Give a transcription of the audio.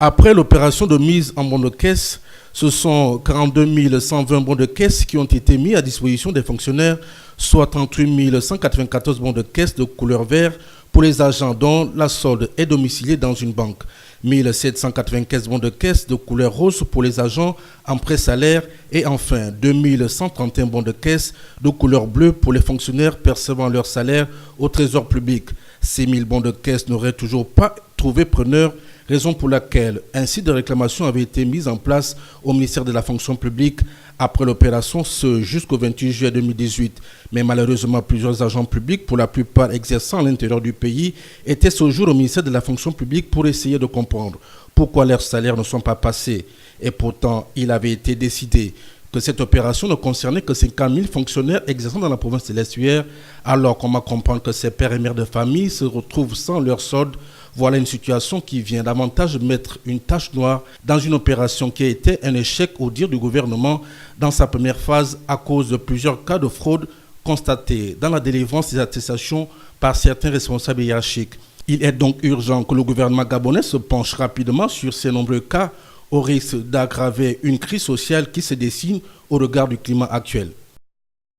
Après l'opération de mise en bons de caisse, ce sont 42 120 bons de caisse qui ont été mis à disposition des fonctionnaires, soit 38 194 bons de caisse de couleur vert pour les agents dont la solde est domiciliée dans une banque. 1795 bons de caisse de couleur rose pour les agents en pré-salaire et enfin 2131 bons de caisse de couleur bleue pour les fonctionnaires percevant leur salaire au trésor public. Ces 1000 bons de caisse n'auraient toujours pas trouvé preneur, raison pour laquelle un site de réclamation avait été mis en place au ministère de la fonction publique après l'opération jusqu'au 28 juillet 2018. Mais malheureusement, plusieurs agents publics, pour la plupart exerçant à l'intérieur du pays, étaient ce jour au ministère de la fonction publique pour essayer de comprendre pourquoi leurs salaires ne sont pas passés. Et pourtant, il avait été décidé que cette opération ne concernait que 50 000 fonctionnaires exerçant dans la province de l'Estuaire, alors qu'on va comprendre que ces pères et mères de famille se retrouvent sans leur solde. Voilà une situation qui vient davantage mettre une tache noire dans une opération qui a été un échec au dire du gouvernement dans sa première phase à cause de plusieurs cas de fraude constatés dans la délivrance des attestations par certains responsables hiérarchiques. Il est donc urgent que le gouvernement gabonais se penche rapidement sur ces nombreux cas au risque d'aggraver une crise sociale qui se dessine au regard du climat actuel.